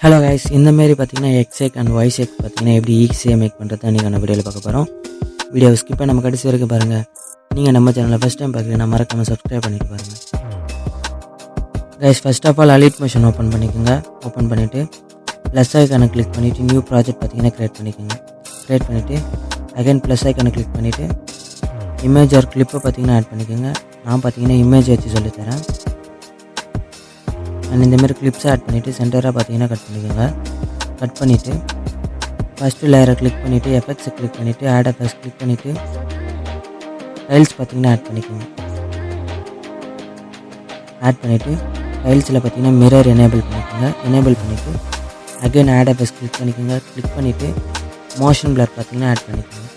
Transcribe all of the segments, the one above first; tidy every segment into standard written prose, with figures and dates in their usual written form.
Hello guys, இந்த மாரி பார்த்தீங்கன்னா எக்ஸேக் அண்ட் ஒய்சேக் பார்த்தீங்கன்னா எப்படி ஈஸியாக மேக் பண்ணுறதை நீங்கள் அந்த வீடியோவில் பார்க்க போகிறோம். வீடியோவை ஸ்கிப் பண்ண நம்ம கடைசி வரைக்கும் பாருங்கள். நீங்கள் நம்ம சேனலில் ஃபஸ்ட் டைம் பார்க்குறீங்கன்னா மறக்காமல் சப்ஸ்கிரைப் பண்ணிட்டு பாருங்கள். Guys, first of all Alight Motion open பண்ணிக்கோங்க. ஓப்பன் பண்ணிவிட்டு ப்ளஸ் ஐக்கானை கிளிக் பண்ணிவிட்டு நியூ ப்ராஜெக்ட் பார்த்தீங்கன்னா க்ரியேட் பண்ணிக்கோங்க. க்ரியேட் பண்ணிவிட்டு அகைன் ப்ளஸ் ஐக்கானை கிளிக் பண்ணிவிட்டு இமேஜ் ஒரு கிளிப்பை பார்த்தீங்கன்னா ஆட் பண்ணிக்கோங்க. நான் பார்த்தீங்கன்னா இமேஜ் வச்சு சொல்லித்தரேன். அண்ட் இந்தமாரி கிளிப்ஸை ஆட் பண்ணிவிட்டு சென்டராக பார்த்தீங்கன்னா கட் பண்ணிக்கோங்க. கட் பண்ணிவிட்டு ஃபஸ்ட்டு லேயரை கிளிக் பண்ணிவிட்டு எஃபெக்ட்ஸை கிளிக் பண்ணிவிட்டு ஆட் எஃபெக்ட்ஸ் கிளிக் பண்ணிவிட்டு டைல்ஸ் பார்த்தீங்கன்னா ஆட் பண்ணிக்கோங்க. ஆட் பண்ணிவிட்டு டைல்ஸில் பார்த்தீங்கன்னா மிரர் எனேபிள் பண்ணிக்கோங்க. எனேபிள் பண்ணிவிட்டு அகைன் ஆட் எஃபெக்ட்ஸ் கிளிக் பண்ணிக்கோங்க. கிளிக் பண்ணிவிட்டு மோஷன் பிளர் பார்த்தீங்கன்னா ஆட் பண்ணிக்கோங்க.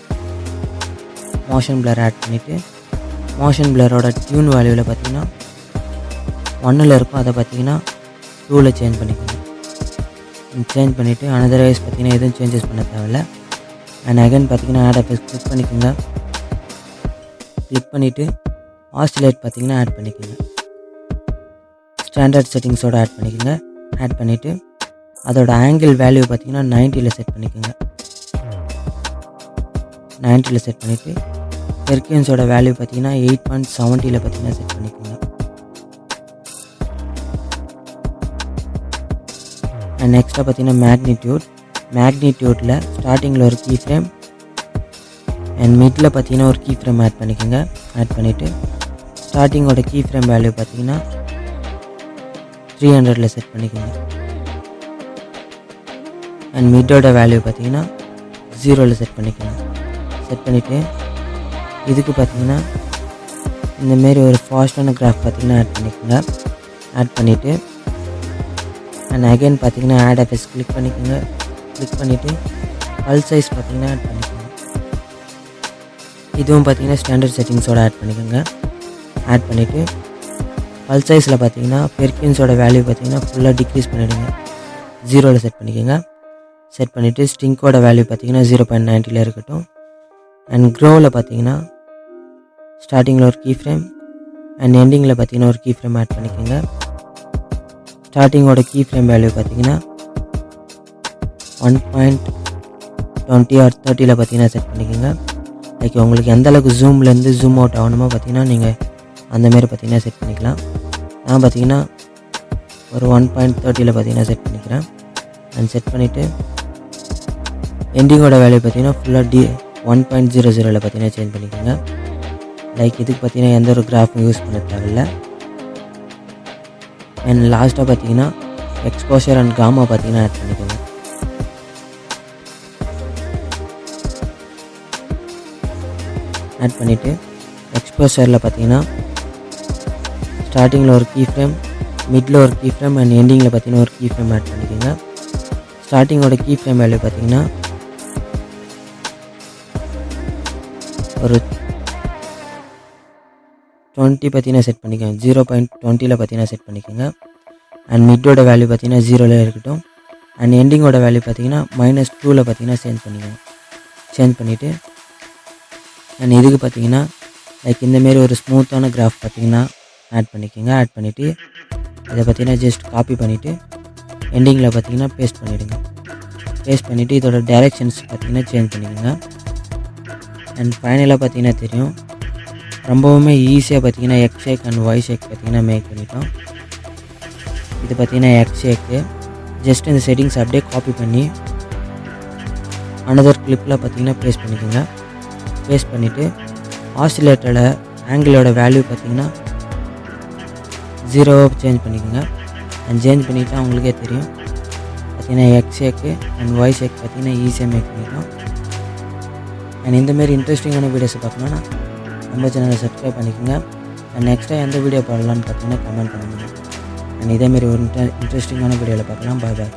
மோஷன் பிளர் ஆட் பண்ணிவிட்டு மோஷன் பிளரோட டியூன் வேல்யூவில் பார்த்தீங்கன்னா 1ல் இருக்கும், அதை பார்த்தீங்கன்னா 2ல் சேஞ்ச் பண்ணிக்கோங்க. சேஞ்ச் பண்ணிவிட்டு அனதர்வைஸ் பார்த்தீங்கன்னா எதுவும் சேஞ்சஸ் பண்ண தேவையில்ல. அண்ட் அகைன் பார்த்தீங்கன்னா ஆட் எஃபெக்ட்ஸ் கிளிக் பண்ணிக்கோங்க. கிளிக் பண்ணிவிட்டு ஆசிலேட் பார்த்தீங்கன்னா ஆட் பண்ணிக்கோங்க. ஸ்டாண்டர்ட் செட்டிங்ஸோடு ஆட் பண்ணிக்கோங்க. ஆட் பண்ணிவிட்டு அதோட ஆங்கிள் வேல்யூ பார்த்தீங்கன்னா 90ல் செட் பண்ணிக்கோங்க. 90ல் செட் பண்ணிவிட்டு பெர்கின்ஸோட வேல்யூ பார்த்தீங்கன்னா 8.70ல் பார்த்தீங்கன்னா செட் பண்ணிக்கோங்க. அண்ட் நெக்ஸ்ட்டாக பார்த்தீங்கன்னா மேக்னிடியூட்டில் ஸ்டார்டிங்கில் ஒரு கீ ஃப்ரேம் அண்ட் மிட்டில் பார்த்தீங்கன்னா ஒரு கீ ஃப்ரேம் ஆட் பண்ணிக்கோங்க. ஆட் பண்ணிவிட்டு ஸ்டார்டிங்கோட கீ ஃப்ரேம் வேல்யூ பார்த்தீங்கன்னா 300ல் செட் பண்ணிக்கோங்க. அண்ட் மிட்டோட வேல்யூ பார்த்தீங்கன்னா 0ல் செட் பண்ணிக்கோங்க. செட் பண்ணிவிட்டு இதுக்கு பார்த்தீங்கன்னா இந்தமாரி ஒரு ஃபாஸ்டான கிராஃப் பார்த்தீங்கன்னா ஆட் பண்ணிக்கோங்க. ஆட் பண்ணிவிட்டு அண்ட் அகைன் பார்த்தீங்கன்னா ஆட் எஃபெக்ட்ஸ் கிளிக் பண்ணிக்கோங்க. கிளிக் பண்ணிவிட்டு பல் சைஸ் பார்த்தீங்கன்னா ஆட் பண்ணிக்கோங்க. இதுவும் பார்த்தீங்கன்னா ஸ்டாண்டர்ட் செட்டிங்ஸோடு ஆட் பண்ணிக்கோங்க. ஆட் பண்ணிவிட்டு பல் சைஸில் பார்த்தீங்கன்னா பெர்கின்ஸோட வேல்யூ பார்த்தீங்கன்னா ஃபுல்லாக டிக்ரீஸ் பண்ணிவிடுங்க. 0ல் செட் பண்ணிக்கோங்க. செட் பண்ணிவிட்டு ஸ்டிங்கோட வேல்யூ பார்த்தீங்கன்னா 0.90ல் இருக்கட்டும். அண்ட் க்ரோவில் பார்த்தீங்கன்னா ஸ்டார்டிங்கில் ஒரு கீ ஃப்ரேம் அண்ட் எண்டிங்கில் பார்த்தீங்கன்னா ஒரு கீ ஃப்ரேம் ஆட் பண்ணிக்கோங்க. ஸ்டார்டிங்கோட கீ ஃப்ரேம் வேல்யூ பார்த்தீங்கன்னா 1.20 or 30ல் பார்த்தீங்கன்னா செட் பண்ணிக்கோங்க. லைக் உங்களுக்கு எந்த அளவுக்கு ஜூம்லேருந்து ஜூம் அவுட் ஆகணுமோ பார்த்தீங்கன்னா நீங்கள் அந்தமாரி பார்த்தீங்கன்னா செட் பண்ணிக்கலாம். நான் பார்த்தீங்கன்னா ஒரு 1.30ல் பார்த்தீங்கன்னா செட் பண்ணிக்கிறேன். அண்ட் செட் பண்ணிவிட்டு எண்டிங்கோட வேல்யூ பார்த்தீங்கன்னா ஃபுல்லாக 1.00ல் பார்த்தீங்கன்னா சேஞ்ச் பண்ணிக்கோங்க. லைக் இதுக்கு பார்த்தீங்கன்னா எந்த ஒரு கிராஃபும் யூஸ் பண்ண தேவையில்லை. அண்ட் லாஸ்ட்டாக பார்த்தீங்கன்னா எக்ஸ்போஷர் அண்ட் காமா பார்த்தீங்கன்னா ஆட் பண்ணிக்கோங்க. ஆட் பண்ணிவிட்டு எக்ஸ்போஷரில் பார்த்தீங்கன்னா ஸ்டார்டிங்கில் ஒரு கீ ஃப்ரேம், மிடில் ஒரு கீ ஃப்ரேம் அண்ட் எண்டிங்கில் பார்த்தீங்கன்னா ஒரு கீ ஃப்ரேம் ஆட் பண்ணிக்கோங்க. ஸ்டார்டிங்கோட கீ ஃப்ரேம் வேல்யூ பார்த்தீங்கன்னா ஒரு 20 பார்த்தீங்கன்னா செட் பண்ணிக்கோங்க. 0.20ல் பார்த்தீங்கன்னா செட் பண்ணிக்கோங்க. அண்ட் மிட்டோட வேல்யூ பார்த்தீங்கன்னா 0ல் இருக்கட்டும். அண்ட் எண்டிங்கோட வேல்யூ பார்த்தீங்கன்னா -2ல் பார்த்தீங்கன்னா சேஞ்ச் பண்ணிக்கோங்க. சேஞ்ச் பண்ணிவிட்டு அண்ட் இதுக்கு பார்த்தீங்கன்னா லைக் இந்தமாரி ஒரு ஸ்மூத்தான கிராஃப் பார்த்தீங்கன்னா ஆட் பண்ணிக்கோங்க. ஆட் பண்ணிவிட்டு அதை பார்த்தீங்கன்னா ஜஸ்ட் காப்பி பண்ணிவிட்டு எண்டிங்கில் பார்த்தீங்கன்னா பேஸ்ட் பண்ணிவிடுங்க. பேஸ்ட் பண்ணிவிட்டு இதோட டைரெக்ஷன்ஸ் பார்த்தீங்கன்னா சேஞ்ச் பண்ணிக்கோங்க. அண்ட் ஃபைனலாக பார்த்தீங்கன்னா தெரியும் ரொம்பவுமே ஈஸியாக பார்த்தீங்கன்னா எக்ஸ் ஷேக் அண்ட் ஒய் ஷேக் பார்த்தீங்கன்னா மேக் பண்ணிட்டோம். இது பார்த்தீங்கன்னா எக்ஸ் ஷேக்கு. ஜஸ்ட் இந்த செட்டிங்ஸ் அப்படியே காப்பி பண்ணி அனதர் கிளிப்பில் பார்த்தீங்கன்னா பேஸ்ட் பண்ணிக்கோங்க. பேஸ்ட் பண்ணிவிட்டு ஆசிலேட்டரோட ஆங்கிளோட வேல்யூ பார்த்தீங்கன்னா 0 சேஞ்ச் பண்ணிக்கோங்க. அண்ட் சேஞ்ச் பண்ணிவிட்டு அவங்களுக்கே தெரியும் பார்த்தீங்கன்னா எக்ஸ் ஷேக்கு அண்ட் ஒய் ஷேக் பார்த்தீங்கன்னா ஈஸியாக மேக் பண்ணிட்டோம். அண்ட் இந்தமாரி இன்ட்ரெஸ்டிங்கான வீடியோஸை பார்க்கணுன்னா நம்ம சேனலை சப்ஸ்கிரைப் பண்ணிக்கோங்க. அண்ட் நெக்ஸ்ட்டாக எந்த வீடியோ போடலான்னு பார்த்தீங்கன்னா கமெண்ட் பண்ணுங்கள். அண்ட் இதேமாரி ஒரு இன்ட்ரெஸ்டிங்கான வீடியோவில் பார்க்கலாம். பாய் பாய்.